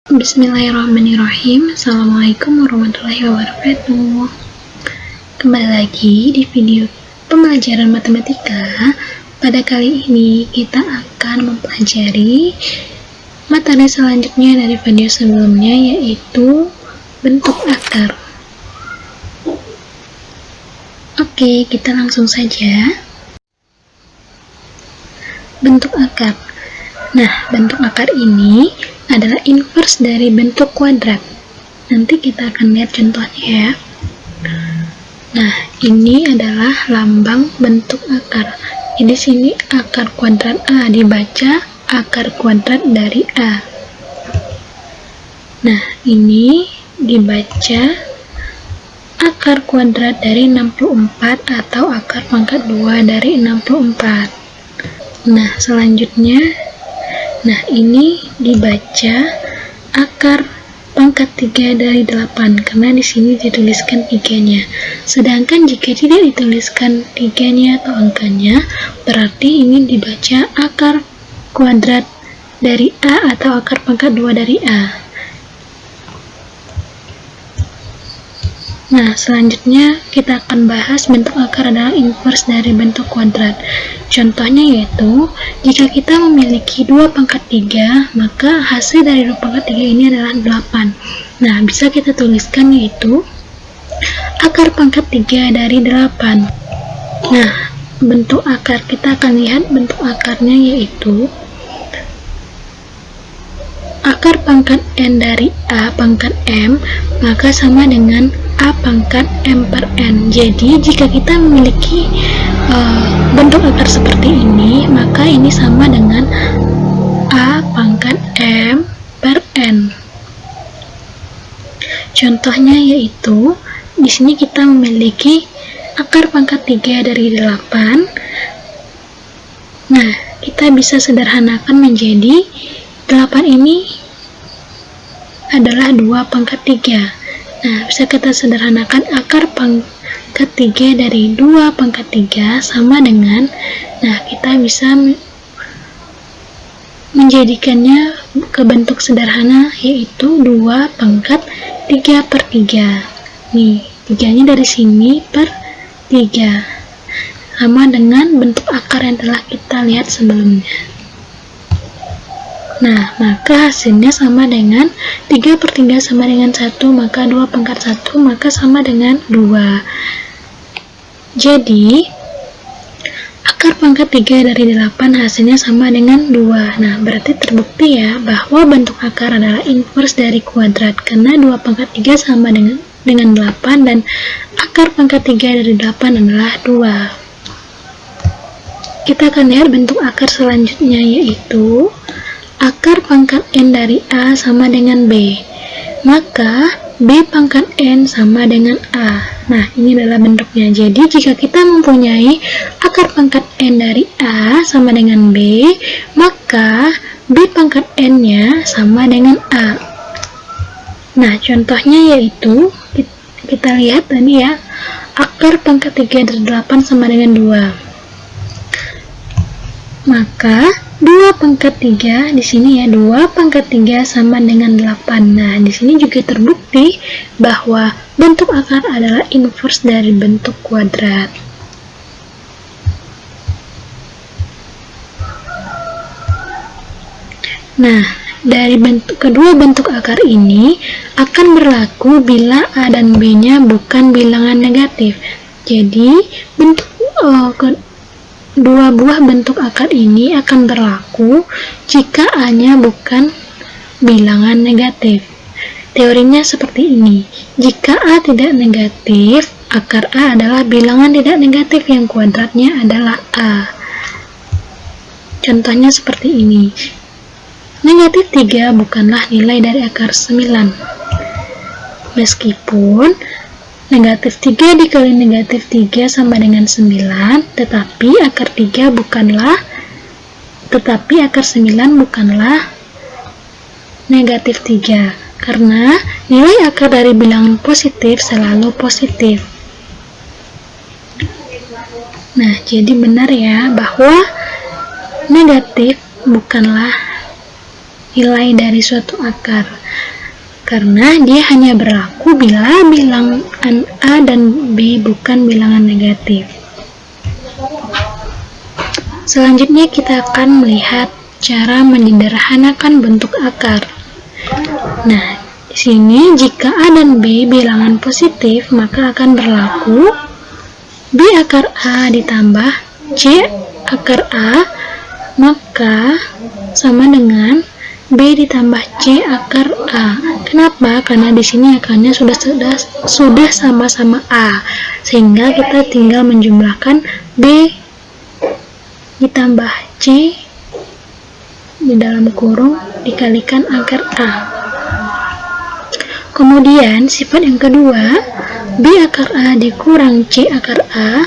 Bismillahirrahmanirrahim. Assalamualaikum warahmatullahi wabarakatuh. Kembali lagi di video pembelajaran matematika. Pada kali ini kita akan mempelajari materi selanjutnya dari video sebelumnya, yaitu bentuk akar. Oke, kita langsung saja. Bentuk akar. Nah, bentuk akar ini adalah inverse dari bentuk kuadrat. Nanti kita akan lihat contohnya ya. Nah, ini adalah lambang bentuk akar. Jadi sini akar kuadrat A dibaca akar kuadrat dari A. Nah, ini dibaca akar kuadrat dari 64 atau akar pangkat 2 dari 64. Nah, selanjutnya, nah ini dibaca akar pangkat 3 dari 8 karena di sini dituliskan 3-nya. Sedangkan jika tidak dituliskan 3-nya atau angkanya, berarti ini dibaca akar kuadrat dari A atau akar pangkat 2 dari A. Nah, selanjutnya kita akan bahas bentuk akar adalah inverse dari bentuk kuadrat. Contohnya yaitu, jika kita memiliki 2 pangkat 3, maka hasil dari 2 pangkat 3 ini adalah 8. Nah, bisa kita tuliskan yaitu akar pangkat 3 dari 8. Nah, bentuk akar, kita akan lihat bentuk akarnya yaitu akar pangkat N dari A pangkat M, maka sama dengan A pangkat M per N. Jadi, jika kita memiliki bentuk akar seperti ini, maka ini sama dengan A pangkat M per N. Contohnya yaitu, di sini kita memiliki akar pangkat 3 dari 8. Nah, kita bisa sederhanakan menjadi 8 ini adalah 2 pangkat 3. Nah, bisa kita sederhanakan akar pangkat 3 dari 2 pangkat 3 sama dengan, nah kita bisa menjadikannya ke bentuk sederhana yaitu 2 pangkat 3 per 3. Nih, 3-nya dari sini per 3. Sama dengan bentuk akar yang telah kita lihat sebelumnya. Nah, maka hasilnya sama dengan 3 per 3 sama dengan 1, maka 2 pangkat 1, maka sama dengan 2. Jadi, akar pangkat 3 dari 8 hasilnya sama dengan 2. Nah, berarti terbukti ya bahwa bentuk akar adalah inverse dari kuadrat, karena 2 pangkat 3 sama dengan 8, dan akar pangkat 3 dari 8 adalah 2. Kita akan lihat bentuk akar selanjutnya yaitu akar pangkat N dari A sama dengan B, maka B pangkat N sama dengan A. Nah, ini adalah bentuknya. Jadi, jika kita mempunyai akar pangkat N dari A sama dengan B, maka B pangkat N-nya sama dengan A. Nah, contohnya yaitu, kita lihat tadi ya, akar pangkat 3 dari 8 sama dengan 2. Maka 2 pangkat 3 di sini ya, 2 pangkat 3 sama dengan 8. Nah, di sini juga terbukti bahwa bentuk akar adalah inverse dari bentuk kuadrat. Nah, dari kedua bentuk akar ini akan berlaku bila A dan B-nya bukan bilangan negatif. Jadi, bentuk dua buah bentuk akar ini akan berlaku jika A-nya bukan bilangan negatif. Teorinya seperti ini. Jika A tidak negatif, akar A adalah bilangan tidak negatif yang kuadratnya adalah A. Contohnya seperti ini. Negatif 3 bukanlah nilai dari akar 9. Meskipun negatif 3 dikali negatif 3 sama dengan 9, tetapi akar 9 bukanlah negatif 3, karena nilai akar dari bilangan positif selalu positif. Nah, jadi benar ya bahwa negatif bukanlah nilai dari suatu akar. karena dia hanya berlaku bila bilangan A dan B bukan bilangan negatif. Selanjutnya kita akan melihat cara menyederhanakan bentuk akar. Nah, di sini jika A dan B bilangan positif, maka akan berlaku B akar A ditambah C akar A, maka sama dengan B ditambah C akar A. Kenapa? Karena di sini akarnya sudah sama-sama A, sehingga kita tinggal menjumlahkan B ditambah C di dalam kurung dikalikan akar A. Kemudian sifat yang kedua, B akar A dikurang C akar A,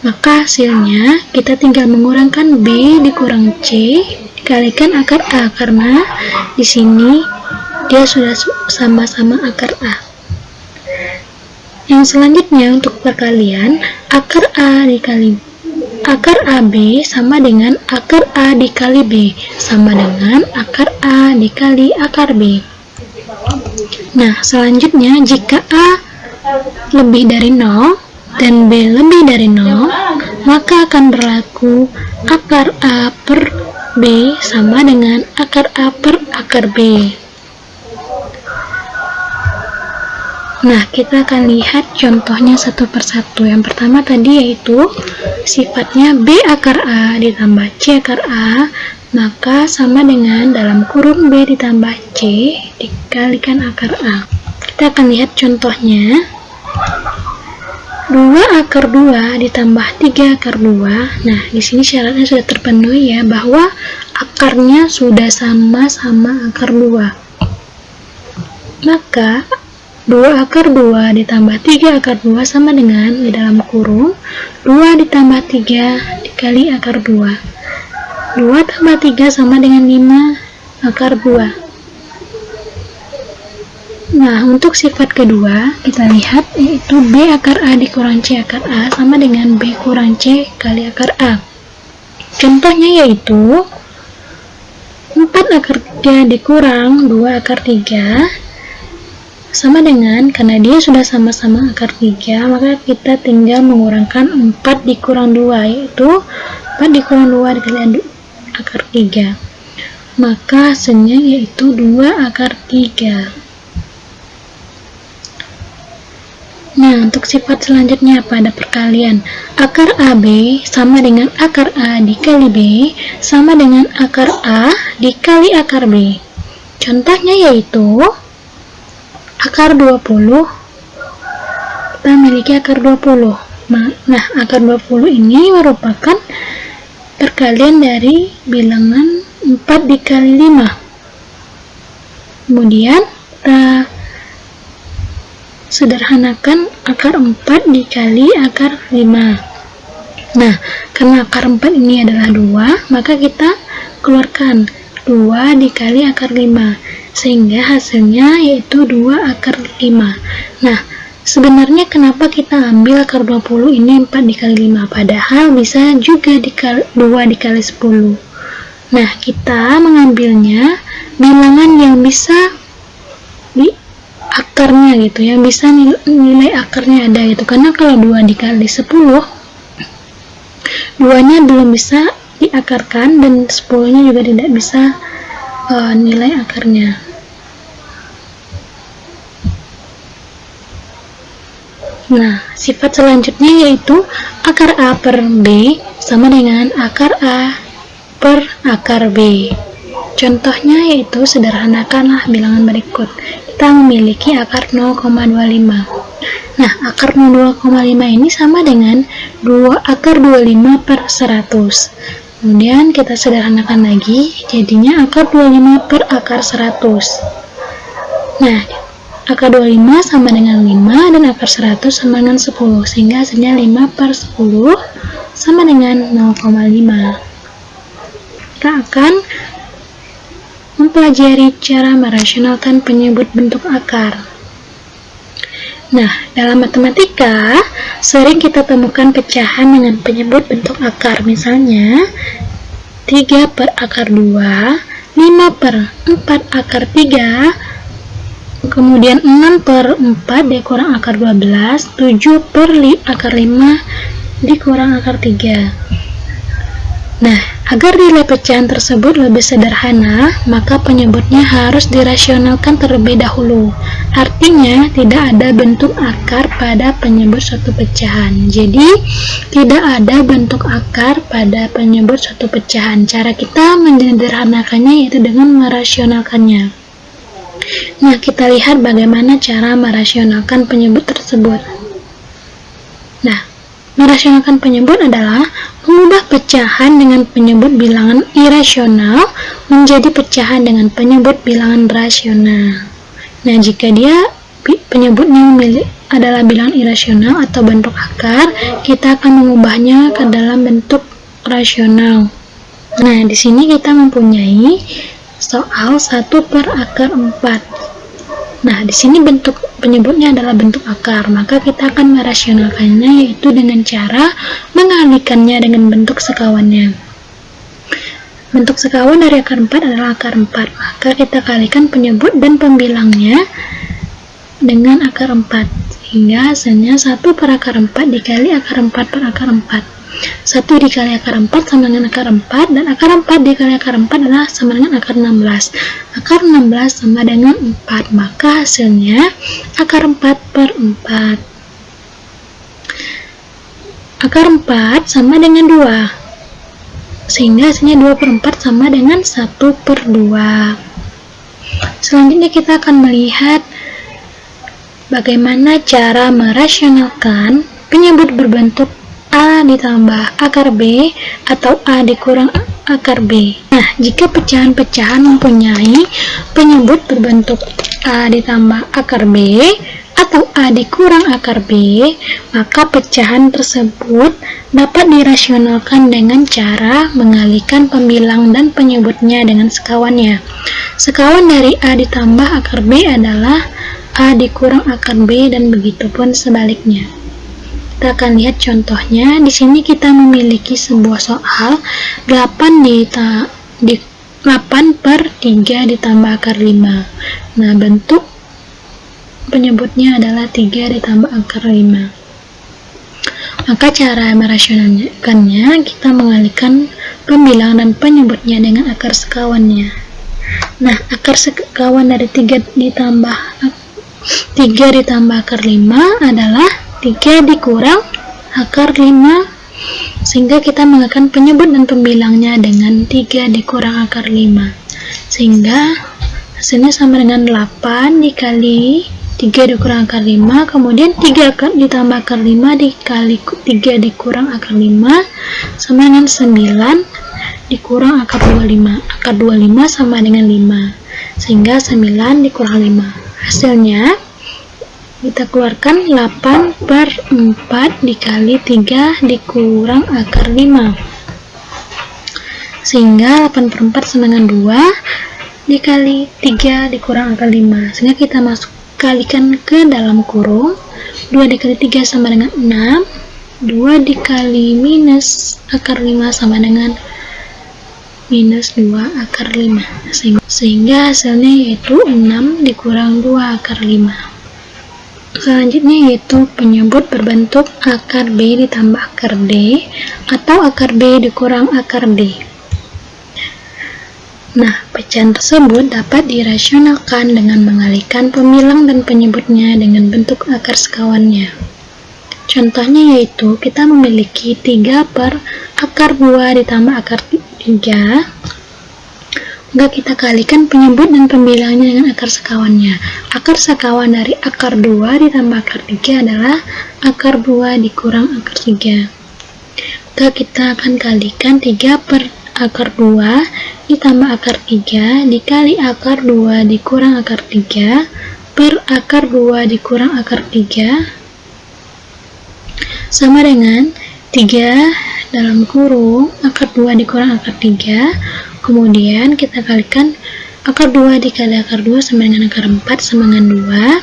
maka hasilnya kita tinggal mengurangkan B dikurang C dikalikan akar A, karena di sini dia sudah sama-sama akar A. Yang selanjutnya untuk perkalian, akar A dikali akar AB sama dengan akar A dikali B sama dengan akar A dikali akar B. Nah, selanjutnya jika A lebih dari 0 dan B lebih dari 0, maka akan berlaku akar A per B sama dengan akar A per akar B. Nah, kita akan lihat contohnya satu persatu. Yang pertama tadi yaitu sifatnya B akar A ditambah C akar A, maka sama dengan dalam kurung B ditambah C dikalikan akar A. Kita akan lihat contohnya. 2 akar 2 ditambah 3 akar 2. Nah, di sini syaratnya sudah terpenuhi ya, bahwa akarnya sudah sama-sama akar 2. Maka 2 akar 2 ditambah 3 akar 2 sama dengan di dalam kurung 2 ditambah 3 dikali akar 2. 2 tambah 3 sama dengan 5 akar 2. Nah, untuk sifat kedua kita lihat yaitu B akar A dikurang C akar A sama dengan B kurang C kali akar A. Contohnya yaitu 4 akar 3 dikurang 2 akar 3 sama dengan, karena dia sudah sama-sama akar 3, maka kita tinggal mengurangkan 4 dikurang 2, yaitu 4 dikurang 2 dikali akar 3. Maka hasilnya yaitu 2 akar 3. Nah, untuk sifat selanjutnya pada perkalian, akar AB sama dengan akar A dikali B sama dengan akar A dikali akar B. Contohnya yaitu akar 20, kita memiliki akar 20. Nah, akar 20 ini merupakan perkalian dari bilangan 4 dikali 5. Kemudian kita sederhanakan akar 4 dikali akar 5. Nah, karena akar 4 ini adalah 2, maka kita keluarkan 2 dikali akar 5, sehingga hasilnya yaitu 2 akar 5. Nah, sebenarnya kenapa kita ambil akar 20 ini 4 dikali 5, padahal bisa juga 2 dikali 10. Nah, kita mengambilnya bilangan yang bisa di akarnya gitu, yang bisa nilai akarnya ada gitu, karena kalau 2 dikali 10, 2-nya belum bisa diakarkan dan 10-nya juga tidak bisa nilai akarnya. Nah, sifat selanjutnya yaitu akar A per B sama dengan akar A per akar B. Contohnya yaitu sederhanakanlah bilangan berikut. Kita memiliki akar 0,25. Nah, akar 0,5 ini sama dengan akar 25 per 100. Kemudian kita sederhanakan lagi, jadinya akar 25 per akar 100. Nah, akar 25 sama dengan 5 dan akar 100 sama dengan 10, sehingga hasilnya 5 per 10 sama dengan 0,5. Kita akan mempelajari cara merasionalkan penyebut bentuk akar. Nah, dalam matematika, sering kita temukan pecahan dengan penyebut bentuk akar. Misalnya, 3 per akar 2, 5 per 4 akar 3, Kemudian 6/4 dikurang akar 12, 7/akar 5 dikurang akar 3. Nah, agar nilai pecahan tersebut lebih sederhana, maka penyebutnya harus dirasionalkan terlebih dahulu. Artinya, tidak ada bentuk akar pada penyebut suatu pecahan. Jadi, tidak ada bentuk akar pada penyebut suatu pecahan. Cara kita menyederhanakannya yaitu dengan merasionalkannya. Nah, kita lihat bagaimana cara merasionalkan penyebut tersebut. Nah, merasionalkan penyebut adalah mengubah pecahan dengan penyebut bilangan irasional menjadi pecahan dengan penyebut bilangan rasional. Nah, jika dia penyebutnya adalah bilangan irasional atau bentuk akar, kita akan mengubahnya ke dalam bentuk rasional. Nah, di sini kita mempunyai soal 1/4. Nah, di sini bentuk penyebutnya adalah bentuk akar, maka kita akan merasionalkannya yaitu dengan cara mengalihkannya dengan bentuk sekawannya. Bentuk sekawan dari akar 4 adalah akar 4, maka kita kalikan penyebut dan pembilangnya dengan akar 4, sehingga hasilnya 1/akar 4 dikali akar 4/akar 4. 1 dikali akar 4 sama dengan akar 4, dan akar 4 dikali akar 4 adalah sama dengan akar 16. Akar 16 sama dengan 4, maka hasilnya akar 4/4. Akar 4 sama dengan 2, sehingga hasilnya 2/4 sama dengan 1/2. Selanjutnya kita akan melihat bagaimana cara merasionalkan penyebut berbentuk A ditambah akar B atau A dikurang akar B. Nah, jika pecahan-pecahan mempunyai penyebut berbentuk A ditambah akar B atau A dikurang akar B, maka pecahan tersebut dapat dirasionalkan dengan cara mengalihkan pembilang dan penyebutnya dengan sekawannya. Sekawan dari A ditambah akar B adalah A dikurang akar B, dan begitupun sebaliknya. Kita akan lihat contohnya. Di sini kita memiliki sebuah soal 8/3 ditambah akar 5. Nah, bentuk penyebutnya adalah 3 ditambah akar 5. Maka cara merasionalkannya, kita mengalihkan pembilang dan penyebutnya dengan akar sekawannya. Nah, akar sekawan dari 3 ditambah akar 5 adalah 3 dikurang akar 5, sehingga kita mengalihkan penyebut dan pembilangnya dengan 3 dikurang akar 5, sehingga hasilnya sama dengan 8 dikali 3 dikurang akar 5, kemudian 3 ditambah akar 5 dikali 3 dikurang akar 5 sama dengan 9 dikurang akar 25. Akar 25 sama dengan 5, sehingga 9 dikurang 5. Hasilnya kita keluarkan 8/4 dikali 3 dikurang akar 5, sehingga 8/4 sama dengan 2 dikali 3 dikurang akar 5, sehingga kita kalikan ke dalam kurung. 2 dikali 3 sama dengan 6, 2 dikali minus akar 5 sama dengan minus 2 akar 5, sehingga hasilnya yaitu 6 dikurang 2 akar 5. Selanjutnya yaitu penyebut berbentuk akar B ditambah akar D atau akar B dikurang akar D. Nah, pecahan tersebut dapat dirasionalkan dengan mengalihkan pembilang dan penyebutnya dengan bentuk akar sekawannya. Contohnya yaitu kita memiliki 3/akar 2 ditambah akar 3. Maka kita kalikan penyebut dan pembilangnya dengan akar sekawannya. Akar sekawan dari akar 2 ditambah akar 3 adalah akar 2 dikurang akar 3. Maka kita akan kalikan 3/akar 2 ditambah akar 3 dikali akar 2 dikurang akar 3 per akar 2 dikurang akar 3 sama dengan 3 dalam kurung akar 2 dikurang akar 3. Kemudian kita kalikan akar 2 dikali akar 2 sama dengan akar 4 sama dengan 2.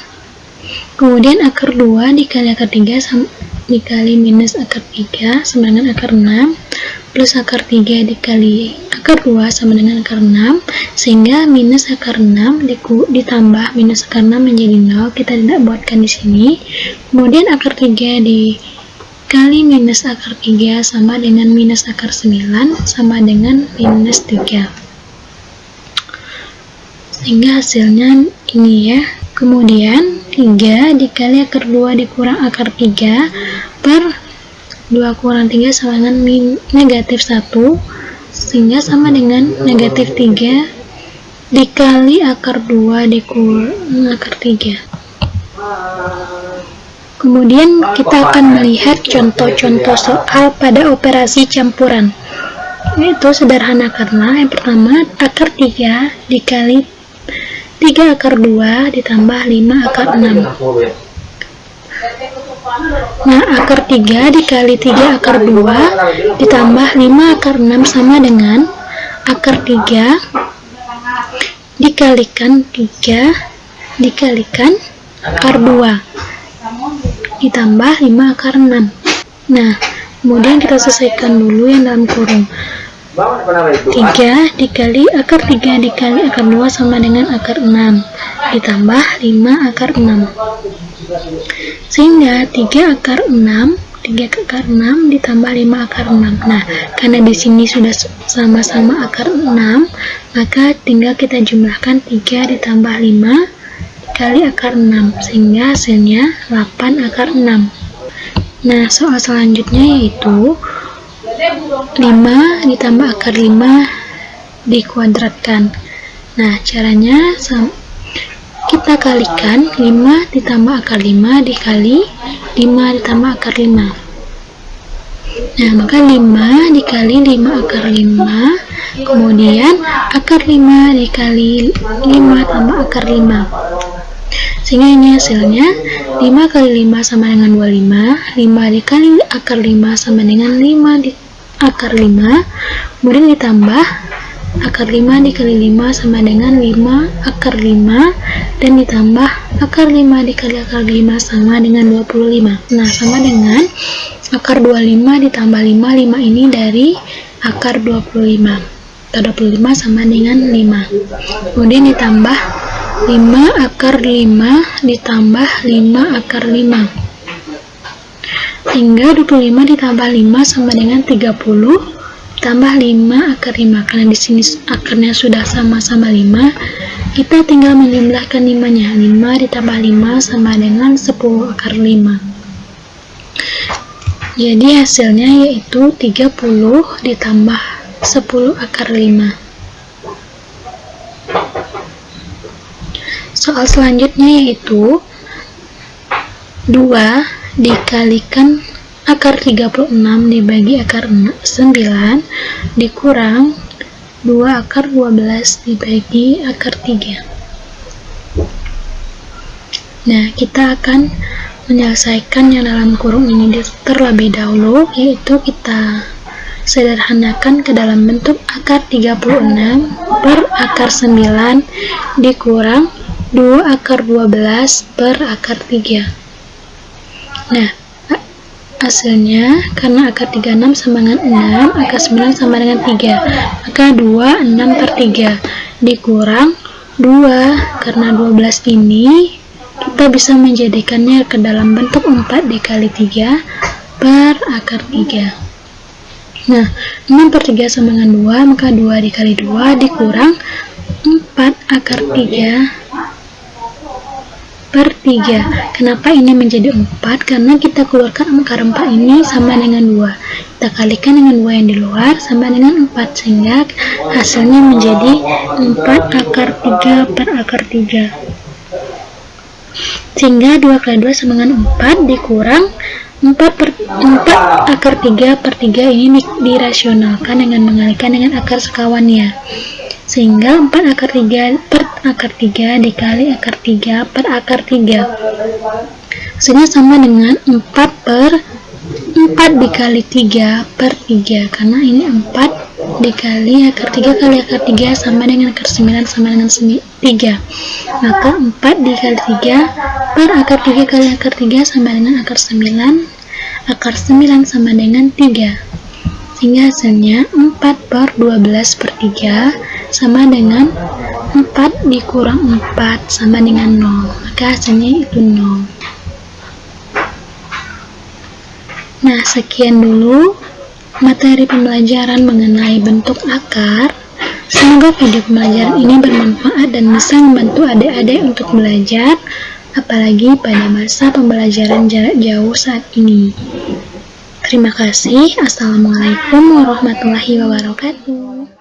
Kemudian akar 2 dikali akar 3 sama dikali minus akar 3 sama dengan akar 6, plus akar 3 dikali akar 2 sama dengan akar 6, sehingga minus akar 6 ditambah minus akar 6 menjadi 0, kita tidak buatkan di sini. Kemudian akar 3 dikali minus akar 3 sama dengan minus akar 9 sama dengan minus 3. Sehingga hasilnya ini ya. Kemudian 3 dikali akar 2 dikurang akar 3 per 2 kurang 3 sama dengan negatif 1, sehingga sama dengan negatif 3 dikali akar 2 dikurang akar 3. Kemudian kita akan melihat contoh-contoh soal pada operasi campuran. Itu sederhana karena yang pertama akar 3 dikali 3 akar 2 ditambah 5 akar 6. Nah, akar 3 dikali 3 akar 2 ditambah 5 akar 6 sama dengan akar 3 dikalikan 3 dikalikan akar 2 ditambah 5 akar 6. Nah, kemudian kita selesaikan dulu yang dalam kurung. 3 dikali akar 3 dikali akar 2 sama dengan akar 6 ditambah 5 akar 6, sehingga 3 akar 6 ditambah 5 akar 6. Nah, karena di sini sudah sama-sama akar 6, maka tinggal kita jumlahkan 3 ditambah 5 dikali akar 6, sehingga hasilnya 8 akar 6. Nah, soal selanjutnya yaitu 5 ditambah akar 5 dikuadratkan. Nah, caranya kita kalikan 5 ditambah akar 5 dikali 5 ditambah akar 5. Nah, maka 5 dikali 5 akar 5, kemudian akar 5 dikali 5 tambah akar 5. Sehingga ini hasilnya 5 kali 5 sama dengan 25, 5 dikali akar 5 sama dengan 5 akar 5, kemudian ditambah akar 5 dikali 5 sama dengan 5 akar 5, dan ditambah akar 5 dikali akar 5 sama dengan 25. Nah, sama dengan akar 25 ditambah 5, 5 ini dari akar 25. Akar 25 sama dengan 5. Kemudian ditambah 5 akar 5 ditambah 5 akar 5. Sehingga 25 ditambah 5 sama dengan 30 tambah 5 akar 5. Karena di sini akarnya sudah sama-sama 5, kita tinggal menjumlahkan 5-nya. 5 ditambah 5 sama dengan 10 akar 5. Jadi hasilnya yaitu 30 ditambah 10 akar 5. Soal selanjutnya yaitu 2 dikalikan akar 36 dibagi akar 9 dikurang 2 akar 12 dibagi akar 3. Nah, kita akan menyelesaikan yang dalam kurung ini terlebih dahulu, yaitu kita sederhanakan ke dalam bentuk akar 36 per akar 9 dikurang 2 akar 12 per akar 3. Nah, hasilnya karena akar 36 sama dengan 6, akar 9 sama dengan 3, maka 2, 6 per 3 dikurang 2, karena 12 ini kita bisa menjadikannya ke dalam bentuk 4 dikali 3 per akar 3. Nah, 6 per 3 sama dengan 2, maka 2 dikali 2 dikurang 4 akar 3 per 3. Kenapa ini menjadi 4? Karena kita keluarkan akar 4 ini sama dengan 2. Kita kalikan dengan 2 yang di luar sama dengan 4, sehingga hasilnya menjadi 4 akar 3 per akar 3. Sehingga 2 kali 2 sama dengan 4 dikurang 4 akar 3 per 3 ini dirasionalkan dengan mengalihkan dengan akar sekawannya. Sehingga 4 akar 3 per akar 3 dikali akar 3 per akar 3. Hasilnya sama dengan 4 per 4 dikali 3 per 3. Karena ini 4 dikali akar 3 kali akar 3 sama dengan akar 9 sama dengan 3. Maka 4 dikali 3 per akar 3 kali akar 3 sama dengan akar 9. akar 9 sama dengan 3. Sehingga hasilnya 4/12/3 sama dengan 4 dikurang 4 sama dengan 0. Maka hasilnya itu 0. Nah, sekian dulu materi pembelajaran mengenai bentuk akar. Semoga video pembelajaran ini bermanfaat dan bisa membantu adik-adik untuk belajar, apalagi pada masa pembelajaran jarak jauh saat ini. Terima kasih. Assalamualaikum warahmatullahi wabarakatuh.